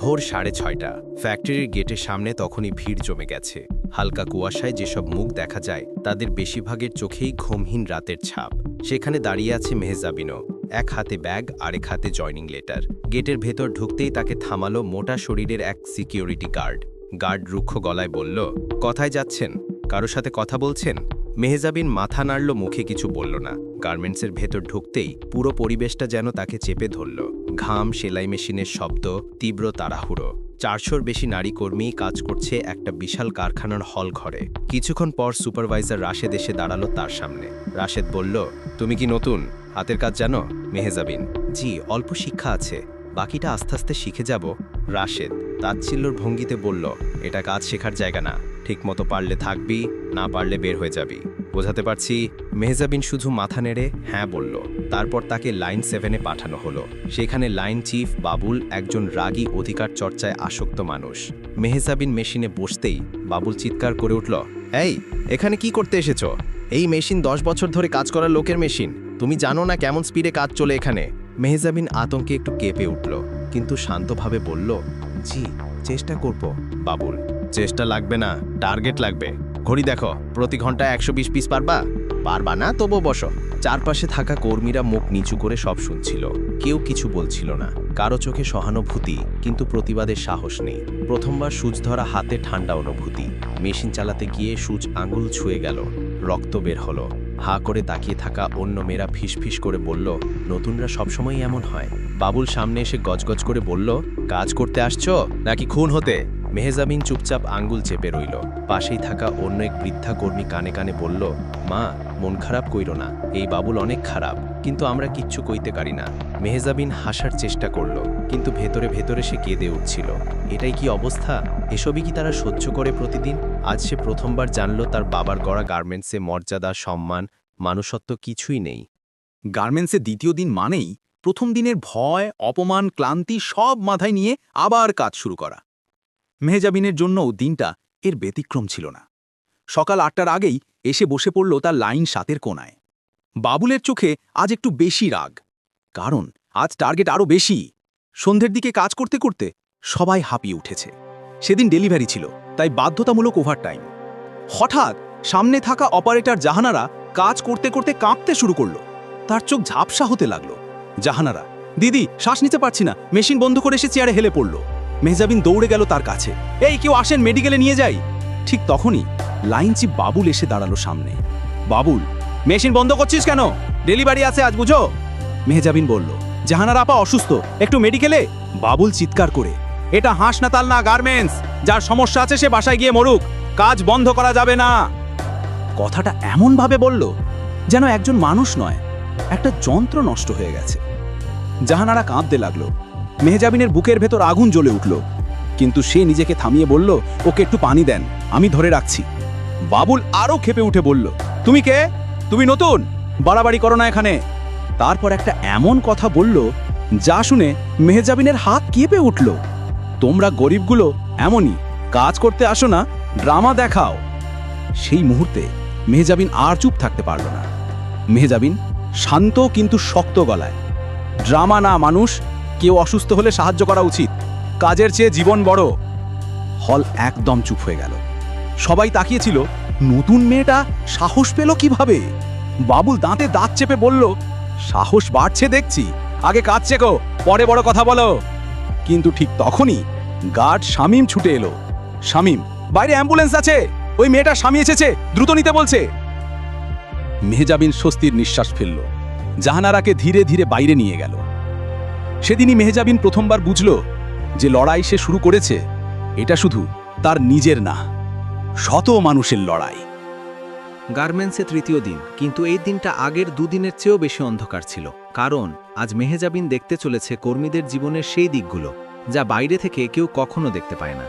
ভোর 6:30। ফ্যাক্টরির গেটের সামনে তখনই ভিড় জমে গেছে। হালকা কুয়াশায় যেসব মুখ দেখা যায় তাদের বেশিরভাগের চোখেই ঘুমহীন রাতের ছাপ। সেখানে দাঁড়িয়ে আছে মেহজাবিনও, এক হাতে ব্যাগ আরেক হাতে জয়নিং লেটার। গেটের ভেতর ঢুকতেই তাকে থামালো মোটা শরীরের এক সিকিউরিটি গার্ড রুক্ষ গলায় বলল, কোথায় যাচ্ছেন? কারো সাথে কথা বলছেন? মেহজাবিন মাথা নাড়ল, মুখে কিছু বলল না। গার্মেন্টসের ভেতর ঢুকতেই পুরো পরিবেশটা যেন তাকে চেপে ধরল। ঘাম, সেলাই মেশিনের শব্দ, তীব্র তাড়াহুড়ো। 400-র বেশি নারী কর্মী কাজ করছে একটা বিশাল কারখানার হল ঘরে। কিছুক্ষণ পর সুপারভাইজার রাশেদ এসে দাঁড়ালো তার সামনে। রাশেদ বলল, তুমি কি নতুন? হাতের কাজ জানো? মেহজাবিন, জি, অল্প শিক্ষা আছে, বাকিটা আস্তে আস্তে শিখে যাব। রাশেদ তাচ্ছিল্যর ভঙ্গিতে বলল, এটা কাজ শেখার জায়গা না, ঠিকমতো পারলে থাকবি, না পারলে বের হয়ে যাবি। বোঝাতে পারছি? মেহজাবিন শুধু মাথা নেড়ে হ্যাঁ বলল। তারপর তাকে লাইন 7-এ পাঠানো হলো। সেখানে লাইন চিফ বাবুল, একজন রাগী অধিকার চর্চায় আসক্ত মানুষ। মেহজাবিন মেশিনে বসতেই বাবুল চিৎকার করে উঠল, এই, এখানে কি করতে এসেছ? এই মেশিন 10 বছর ধরে কাজ করা লোকের মেশিন, তুমি জানো না কেমন স্পিডে কাজ চলে এখানে? মেহজাবিন আতঙ্কে একটু কেঁপে উঠল, কিন্তু শান্তভাবে বলল, জি, চেষ্টা করব। বাবুল, চেষ্টা লাগবে না, টার্গেট লাগবে। ঘড়ি দেখো, প্রতি ঘন্টায় 120 পিস পারবা? পারবা না, তবু বসো। চারপাশে থাকা কর্মীরা মুখ নিচু করে সব শুনছিল, কেউ কিছু বলছিল না। কারো চোখে সহানুভূতি, কিন্তু প্রতিবাদের সাহস নেই। প্রথমবার সূচ ধরা হাতে ঠান্ডা অনুভূতি। মেশিন চালাতে গিয়ে সূচ আঙুল ছুঁয়ে গেল, রক্ত বের হলো। হা করে তাকিয়ে থাকা অন্য মেয়েরা ফিসফিস করে বলল, নতুনরা সবসময় এমন হয়। বাবুল সামনে এসে গজগজ করে বলল, কাজ করতে আসছো নাকি খুন হতে? মেহজাবিন চুপচাপ আঙ্গুল চেপে রইল। পাশেই থাকা অন্য এক বৃদ্ধা কর্মী কানে কানে বলল, মা, মন খারাপ কইরো না, এই বাবুল অনেক খারাপ, কিন্তু আমরা কিচ্ছু কইতে পারি না। মেহজাবিন হাসার চেষ্টা করল, কিন্তু ভেতরে ভেতরে সে কেঁদে উঠছিল। এটাই কি অবস্থা? এসবই কি তারা সহ্য করে প্রতিদিন? আজ সে প্রথমবার জানল তার বাবার গড়া গার্মেন্টসে মর্যাদা, সম্মান, মানুষত্ব কিছুই নেই। গার্মেন্টসে দ্বিতীয় দিন মানেই প্রথম দিনের ভয়, অপমান, ক্লান্তি সব মাথায় নিয়ে আবার কাজ শুরু করা। মেহজাবিনের জন্যও দিনটা এর ব্যতিক্রম ছিল না। সকাল 8টার আগেই এসে বসে পড়ল তার লাইন 7-এর কোনায়। বাবুলের চোখে আজ একটু বেশি রাগ, কারণ আজ টার্গেট আরও বেশি। সন্ধ্যের দিকে কাজ করতে করতে সবাই হাঁপিয়ে উঠেছে। সেদিন ডেলিভারি ছিল, তাই বাধ্যতামূলক ওভারটাইম। হঠাৎ সামনে থাকা অপারেটর জাহানারা কাজ করতে করতে কাঁপতে শুরু করল। তার চোখ ঝাপসা হতে লাগলো। জাহানারা, দিদি, শ্বাস নিতে পারছি না। মেশিন বন্ধ করে এসে চেয়ারে হেলে পড়ল। মেহজাবিন দৌড়ে গেল তার কাছে, এই, কেউ আসেন, মেডিকেলে নিয়ে যাই। ঠিক তখনই লাইন চিফ বাবুল এসে দাঁড়ালো সামনে। বাবুল, মেশিন বন্ধ করছিস কেন? ডেলিভারি আছে আজ, বুঝো। মেহজাবিন বলল, জাহানারা আপা অসুস্থ, একটু মেডিকেলে। বাবুল চিৎকার করে, এটা হাসপাতাল না, গার্মেন্টস। যার সমস্যা আছে সে বাসায় গিয়ে মরুক, কাজ বন্ধ করা যাবে না। কথাটা এমন ভাবে বলল যেন একজন মানুষ নয়, একটা যন্ত্র নষ্ট হয়ে গেছে। জাহানারা কাঁদতে লাগলো। মেহজাবিনের বুকের ভেতর আগুন জ্বলে উঠল, কিন্তু সে নিজেকে থামিয়ে বলল, ওকে একটু পানি দেন, আমি ধরে রাখছি। বাবুল আরও ক্ষেপে উঠে বলল, তুমি কে? তুমি নতুন? বাড়াবাড়ি করো না এখানে। তারপর একটা এমন কথা বলল যা শুনে মেহজাবিনের হাত কেঁপে উঠল। তোমরা গরিবগুলো এমনই, কাজ করতে আসো না, ড্রামা দেখাও। সেই মুহূর্তে মেহজাবিন আর চুপ থাকতে পারল না। মেহজাবিন শান্ত কিন্তু শক্ত গলায়, ড্রামা না মানুষ, কেউ অসুস্থ হলে সাহায্য করা উচিত, কাজের চেয়ে জীবন বড়। হল একদম চুপ হয়ে গেল। সবাই তাকিয়েছিল, নতুন মেয়েটা সাহস পেল কিভাবে? বাবুল দাঁতে দাঁত চেপে বলল, সাহস বাড়ছে দেখছি, আগে কাজ শেখো, পরে বড় কথা বলো। কিন্তু ঠিক তখনই গার্ড শামীম ছুটে এলো। শামীম, বাইরে অ্যাম্বুলেন্স আছে, ওই মেয়েটা স্বামী এসেছে, দ্রুত নিতে বলছে। মেহজাবিন স্বস্তির নিঃশ্বাস ফেলল। জাহানারাকে ধীরে ধীরে বাইরে নিয়ে গেল। সেদিনই মেহজাবিন প্রথমবার বুঝল যে লড়াই সে শুরু করেছে এটা শুধু তার নিজের না, শত মানুষের লড়াই। গার্মেন্টসে তৃতীয় দিন, কিন্তু এই দিনটা আগের দুদিনের চেয়েও বেশি অন্ধকার ছিল। কারণ আজ মেহজাবিন দেখতে চলেছে কর্মীদের জীবনের সেই দিকগুলো যা বাইরে থেকে কেউ কখনো দেখতে পায় না।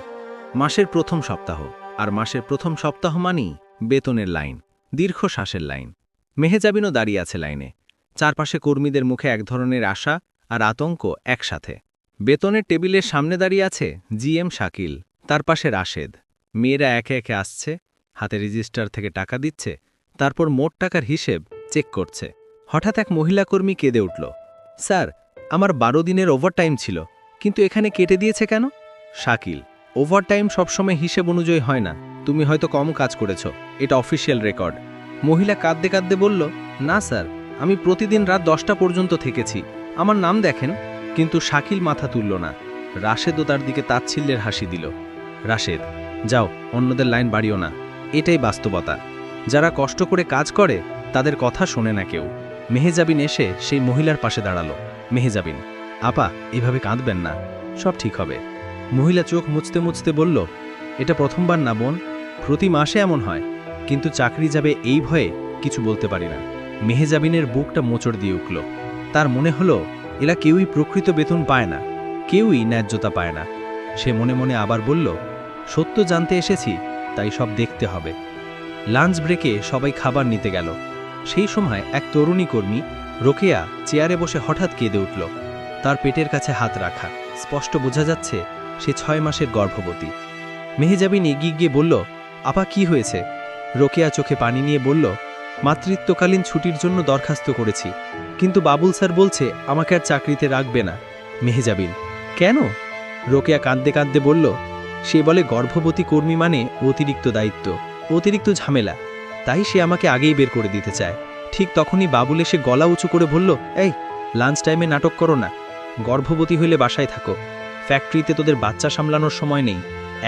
মাসের প্রথম সপ্তাহ, আর মাসের প্রথম সপ্তাহ মানেই বেতনের লাইন, দীর্ঘশ্বাসের লাইন। মেহজাবিনও দাঁড়িয়ে আছে লাইনে। চারপাশে কর্মীদের মুখে এক ধরনের আশা আর আতঙ্ক একসাথে। বেতনের টেবিলের সামনে দাঁড়িয়ে আছে জিএম শাকিল, তার পাশে রাশেদ। মেয়েরা একে একে আসছে, হাতে রেজিস্টার থেকে টাকা দিচ্ছে, তারপর মোট টাকার হিসেব চেক করছে। হঠাৎ এক মহিলা কর্মী কেঁদে উঠল, স্যার, আমার 12 দিনের ওভারটাইম ছিল, কিন্তু এখানে কেটে দিয়েছে কেন? শাকিল, ওভারটাইম সবসময় হিসেব অনুযায়ী হয় না। তুমি হয়তো কম কাজ করেছ, এটা অফিসিয়াল রেকর্ড। মহিলা কাঁদতে কাঁদতে বলল, না স্যার, আমি প্রতিদিন রাত 10টা পর্যন্ত থেকেছি, আমার নাম দেখেন। কিন্তু শাকিল মাথা তুলল না। রাশেদও তার দিকে তাচ্ছিল্যের হাসি দিল। রাশেদ, যাও, অন্যদের লাইন বাড়িও না। এটাই বাস্তবতা। যারা কষ্ট করে কাজ করে তাদের কথা শোনে না কেউ। মেহেজাবিন এসে সেই মহিলার পাশে দাঁড়ালো। মেহেজাবিন, আপা, এভাবে কাঁদবেন না, সব ঠিক হবে। মহিলা চোখ মুছতে মুছতে বলল, এটা প্রথমবার না বোন, প্রতি মাসে এমন হয়, কিন্তু চাকরি যাবে এই ভয়ে কিছু বলতে পারি না। মেহেজাবিনের বুকটা মোচড় দিয়ে উঠল। তার মনে হলো এরা কেউই প্রকৃত বেতন পায় না, কেউই ন্যায্যতা পায় না। সে মনে মনে আবার বলল, সত্য জানতে এসেছি, তাই সব দেখতে হবে। লাঞ্চ ব্রেকে সবাই খাবার নিতে গেল। সেই সময় এক তরুণী কর্মী রোকেয়া চেয়ারে বসে হঠাৎ কেঁদে উঠল। তার পেটের কাছে হাত রাখা, স্পষ্ট বোঝা যাচ্ছে সে 6 মাসের গর্ভবতী। মেহেজাবিন এগিয়ে গিয়ে বলল, আপা, কি হয়েছে? রোকেয়া চোখে পানি নিয়ে বলল, মাতৃত্বকালীন ছুটির জন্য দরখাস্ত করেছি, কিন্তু বাবুল স্যার বলছে আমাকে আর চাকরিতে রাখবে না। মেহেজাবিন, কেন? রোকেয়া কাঁদতে কাঁদতে বলল, সে বলে গর্ভবতী কর্মী মানে অতিরিক্ত দায়িত্ব, অতিরিক্ত ঝামেলা, তাই সে আমাকে আগেই বের করে দিতে চায়। ঠিক তখনই বাবুল এসে গলা উঁচু করে বলল, এই, লাঞ্চ টাইমে নাটক করো না, গর্ভবতী হইলে বাসায় থাকো, ফ্যাক্টরিতে তোদের বাচ্চা সামলানোর সময় নেই।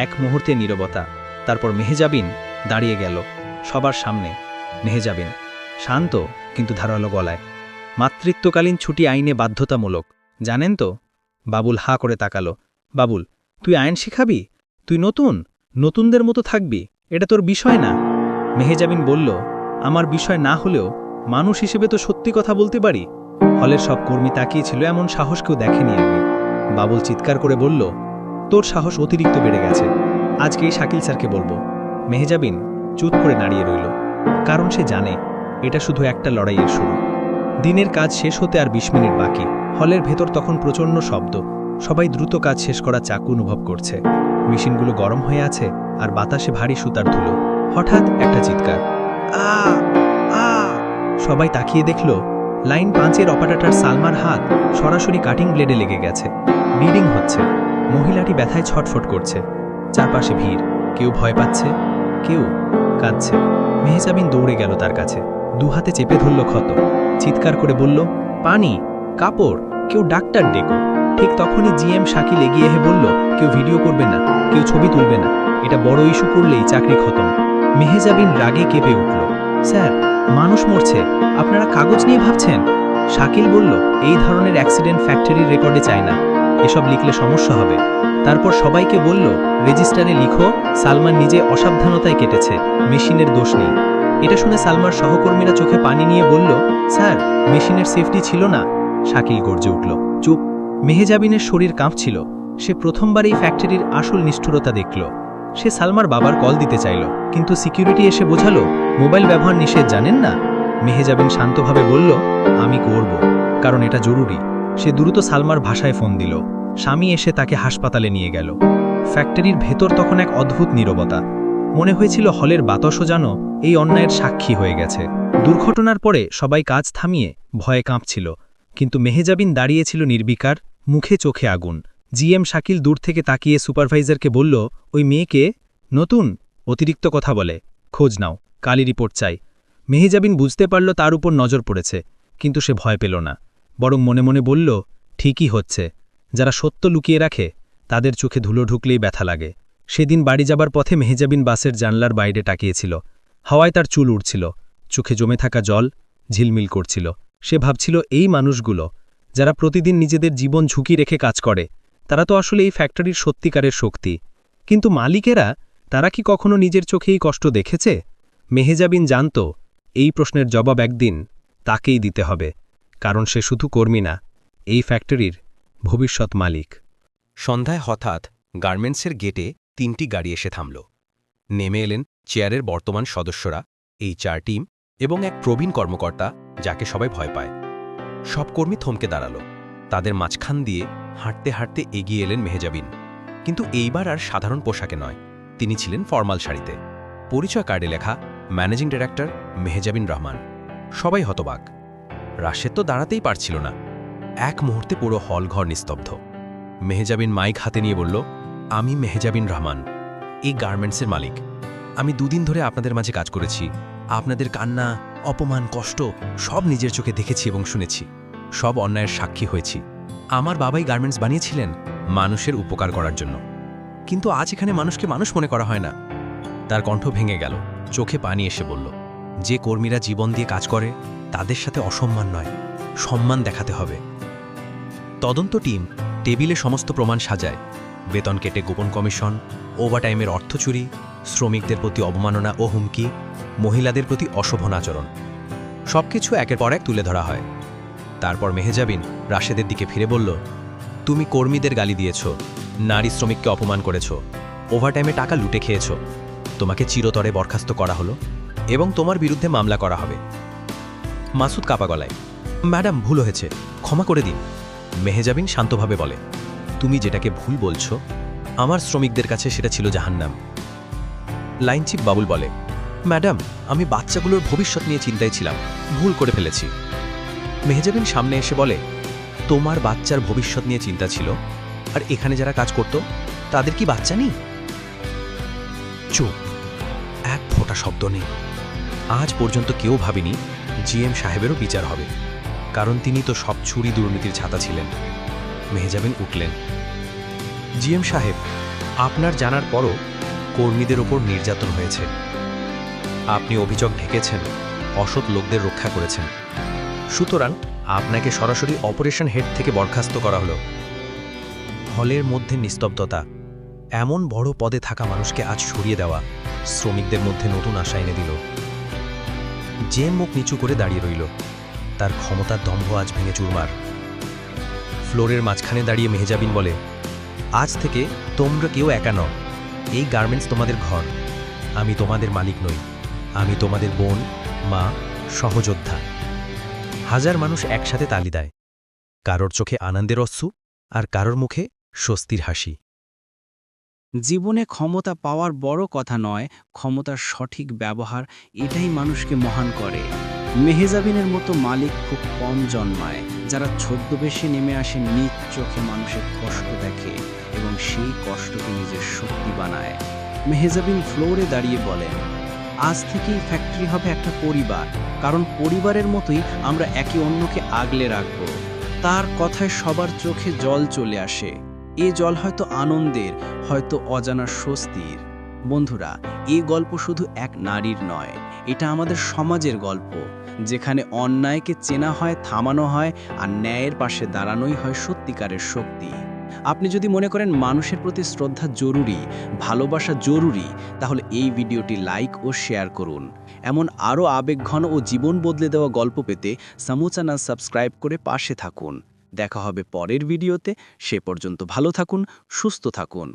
এক মুহূর্তে নীরবতা। তারপর মেহেজাবিন দাঁড়িয়ে গেল সবার সামনে। মেহেজাবিন শান্ত কিন্তু ধারালো গলায়, মাতৃত্বকালীন ছুটি আইনে বাধ্যতামূলক, জানেন তো? বাবুল হা করে তাকালো। বাবুল, তুই আইন শিখাবি? তুই নতুনদের মতো থাকবি? এটা তোর বিষয় না। মেহেজাবিন বলল, আমার বিষয় না হলেও মানুষ হিসেবে তো সত্যি কথা বলতে পারি। হলের সব কর্মী তাকিয়েছিল, এমন সাহস কেউ দেখেনি আগে। বাবুল চিৎকার করে বলল, তোর সাহস অতিরিক্ত বেড়ে গেছে, আজকেই শাকিল স্যারকে বলবো। মেহেজাবিন চুপ করে দাঁড়িয়ে রইল, কারণ সে জানে এটা শুধু একটা লড়াইয়ের শুরু। দিনের কাজ শেষ হতে আর 20 মিনিট বাকি। হলের ভেতর তখন প্রচণ্ড শব্দ, সবাই দ্রুত কাজ শেষ করা চাকু অনুভব করছে। মেশিনগুলো গরম হয়ে আছে আর বাতাসে ভারী সুতার ধুলো। হঠাৎ একটা চিৎকার, আ আ! সবাই তাকিয়ে দেখল লাইন 5-এর অপারেটর সালমার হাত সরাসরি কাটিং ব্লেডে লেগে গেছে। ব্লিডিং হচ্ছে। মহিলাটি ব্যথায় ছটফট করছে। চারপাশে ভিড়, কেউ ভয় পাচ্ছে, কেউ কাঁদছে। মেহেজাবিন দৌড়ে গেল তার কাছে, 2 হাতে চেপে ধরল ক্ষত। চিৎকার করে বলল, পানি, কাপড়, কেউ ডাক্তার ডেকো। ঠিক তখনই জিএম শাকিল এগিয়ে এসে বলল, কেউ ভিডিও করবে না, কেউ ছবি তুলবে না, এটা বড় ইস্যু করলেই চাকরি খতম। মেহেজাবিন রাগে কেঁপে উঠল, স্যার, মানুষ মরছে, আপনারা কাগজ নিয়ে ভাবছেন? শাকিল বলল, এই ধরনের অ্যাক্সিডেন্ট ফ্যাক্টরির রেকর্ডে চায় না, এসব লিখলে সমস্যা হবে। তারপর সবাইকে বলল, রেজিস্টারে লিখো সালমান নিজে অসাবধানতায় কেটেছে, মেশিনের দোষ নেই। এটা শুনে সালমার সহকর্মীরা চোখে পানি নিয়ে বলল, স্যার, মেশিনের সেফটি ছিল না। শাকিল গর্জে উঠল, চুপ। মেহেজাবিনের শরীর কাঁপছিল। সে প্রথমবার এই ফ্যাক্টরির আসল নিষ্ঠুরতা দেখল। সে সালমার বাবার কল দিতে চাইল, কিন্তু সিকিউরিটি এসে বোঝালো মোবাইল ব্যবহার নিষেধ, জানেন না? মেহেজাবিন শান্তভাবে বলল, আমি করব, কারণ এটা জরুরি। সে দ্রুত সালমার ভাষায় ফোন দিল। স্বামী এসে তাকে হাসপাতালে নিয়ে গেল। ফ্যাক্টরির ভেতর তখন এক অদ্ভুত নীরবতা। মনে হয়েছিল হলের বাতাসও যেন এই অন্যায়ের সাক্ষী হয়ে গেছে। দুর্ঘটনার পরে সবাই কাজ থামিয়ে ভয়ে কাঁপছিল, কিন্তু মেহেজাবিন দাঁড়িয়েছিল নির্বিকার, মুখে চোখে আগুন। জিএম শাকিল দূর থেকে তাকিয়ে সুপারভাইজারকে বলল, ওই মেয়েকে নতুন, অতিরিক্ত কথা বলে, খোঁজ নাও, কালই রিপোর্ট চাই। মেহেজাবিন বুঝতে পারল তার উপর নজর পড়েছে, কিন্তু সে ভয় পেল না, বরং মনে মনে বলল, ঠিকই হচ্ছে। যারা সত্য লুকিয়ে রাখে তাদের চোখে ধুলো ঢুকলেই ব্যথা লাগে। সেদিন বাড়ি যাবার পথে মেহেজাবিন বাসের জানলার বাইরে তাকিয়েছিল। হাওয়ায় তার চুল উড়ছিল, চোখে জমে থাকা জল ঝিলমিল করছিল। সে ভাবছিল, এই মানুষগুলো যারা প্রতিদিন নিজেদের জীবন ঝুঁকি রেখে কাজ করে, তারা তো আসলে এই ফ্যাক্টরির সত্যিকারের শক্তি। কিন্তু মালিকেরা, তারা কি কখনো নিজের চোখেই কষ্ট দেখেছে? মেহেজাবিন জানত এই প্রশ্নের জবাব একদিন তাকেই দিতে হবে, কারণ সে শুধু কর্মী না, এই ফ্যাক্টরির ভবিষ্যৎ মালিক। সন্ধ্যায় হঠাৎ গার্মেন্টসের গেটে 3টি গাড়ি এসে থামল। নেমে এলেন চেয়ারের বর্তমান সদস্যরা, HR টিম এবং এক প্রবীণ কর্মকর্তা যাকে সবাই ভয় পায়। সব কর্মী থমকে দাঁড়াল। তাদের মাঝখান দিয়ে হাঁটতে হাঁটতে এগিয়ে এলেন মেহেজাবিন, কিন্তু এইবার আর সাধারণ পোশাকে নয়, তিনি ছিলেন ফরমাল শাড়িতে। পরিচয় কার্ডে লেখা ম্যানেজিং ডিরেক্টর মেহেজাবিন রহমান। সবাই হতবাক। রাশেদ তো দাঁড়াতেই পারছিল না। এক মুহূর্তে পুরো হল ঘর নিস্তব্ধ। মেহেজাবিন মাইক হাতে নিয়ে বলল, আমি মেহজাবিন রহমান, এই গার্মেন্টসের মালিক। আমি দুদিন ধরে আপনাদের মাঝে কাজ করেছি। আপনাদের কান্না, অপমান, কষ্ট সব নিজের চোখে দেখেছি এবং শুনেছি। সব অন্যায়ের সাক্ষী হয়েছি। আমার বাবাই গার্মেন্টস বানিয়েছিলেন মানুষের উপকার করার জন্য, কিন্তু আজ এখানে মানুষকে মানুষ মনে করা হয় না। তার কণ্ঠ ভেঙে গেল, চোখে পানি এসে বলল, যে কর্মীরা জীবন দিয়ে কাজ করে তাদের সাথে অসম্মান নয়, সম্মান দেখাতে হবে। তদন্ত টিম টেবিলে সমস্ত প্রমাণ সাজায়। বেতন কেটে গোপন কমিশন, ওভারটাইমের অর্থ চুরি, শ্রমিকদের প্রতি অবমাননা ও হুমকি, মহিলাদের প্রতি অশোভন আচরণ, সবকিছু একের পর এক তুলে ধরা হয়। তারপর মেহজাবিন রাশেদের দিকে ফিরে বলল, তুমি কর্মীদের গালি দিয়েছ, নারী শ্রমিককে অপমান করেছ, ওভারটাইমে টাকা লুটে খেয়েছ। তোমাকে চিরতরে বরখাস্ত করা হলো এবং তোমার বিরুদ্ধে মামলা করা হবে। মাসুদ কাপা গলায়, ম্যাডাম ভুল হয়েছে, ক্ষমা করে দিন। মেহজাবিন শান্তভাবে বলে, তুমি যেটাকে ভুল বলছো, আমার শ্রমিকদের কাছে সেটা ছিল জাহান্নাম। লাইনচিপ বাবুল বলে, ম্যাডাম আমি বাচ্চাগুলোর ভবিষ্যৎ নিয়ে চিন্তায় ছিলাম, ভুল করে ফেলেছি। মেহজাবিন সামনে এসে বলে, তোমার বাচ্চার ভবিষ্যৎ নিয়ে চিন্তা ছিল, আর এখানে যারা কাজ করত তাদের কি বাচ্চা নেই? চুপ, এক ফোঁটা শব্দ নেই। আজ পর্যন্ত কেউ ভাবেনি জিএম সাহেবেরও বিচার হবে, কারণ তিনি তো সব চুরি দুর্নীতির ছাতা ছিলেন। মেহজাবিন উঠলেন, জিএম সাহেব, আপনার জানার পরও কর্মীদের ওপর নির্যাতন হয়েছে। আপনি অভিযোগ ঢেকেছেন, অসৎ লোকদের রক্ষা করেছেন, সুতরাং আপনাকে সরাসরি অপারেশন হেড থেকে বরখাস্ত করা হলো। হলের মধ্যে নিস্তব্ধতা। এমন বড় পদে থাকা মানুষকে আজ সরিয়ে দেওয়া শ্রমিকদের মধ্যে নতুন আশা এনে দিল। যে মুখ নিচু করে দাঁড়িয়ে রইল, তার ক্ষমতার দম্ভ আজ ভেঙে চুরমার। ফ্লোরের মাঝখানে দাঁড়িয়ে মেহজাবিন বলে, আজ থেকে তোমরা কেউ একা নও, এই গার্মেন্টস তোমাদের ঘর। আমি তোমাদের মালিক নই, আমি তোমাদের বোন, মা, সহযোদ্ধা। হাজার মানুষ একসাথে তালি দেয়, কারোর চোখে আনন্দের অশ্রু আর কারোর মুখে স্বস্তির হাসি। জীবনে ক্ষমতা পাওয়ার বড় কথা নয়, ক্ষমতার সঠিক ব্যবহার এটাই মানুষকে মহান করে। মেহজাবিনের মতো মালিক খুব কম জন্মায়, যারা ছদ্মবেশে নেমে আসে, নিজ চোখে মানুষের কষ্ট দেখে এবং সেই কষ্টকে নিজের শক্তি বানায়। মেহজাবিন ফ্লোরে দাঁড়িয়ে বলেন, আজ থেকেই ফ্যাক্টরি হবে একটা পরিবার, কারণ পরিবারের মতোই আমরা একে অন্যকে আগলে রাখব। তার কথায় সবার চোখে জল চলে আসে। এ জল হয়তো আনন্দের, হয়তো অজানা স্বস্তির। বন্ধুরা, এই গল্প শুধু এক নারীর নয়, এটা আমাদের সমাজের গল্প, যেখানে অন্যায়কে চেনা হয়, থামানো হয়, আর ন্যায়ের পাশে দাঁড়ানোই হয় সত্যিকারের শক্তি। আপনি যদি মনে করেন মানুষের প্রতি শ্রদ্ধা জরুরি, ভালোবাসা জরুরি, তাহলে এই ভিডিওটি লাইক ও শেয়ার করুন। এমন আরও আবেগঘন ও জীবন বদলে দেওয়া গল্প পেতে সামু চ্যানেল সাবস্ক্রাইব করে পাশে থাকুন। দেখা হবে পরের ভিডিওতে। সে পর্যন্ত ভালো থাকুন, সুস্থ থাকুন।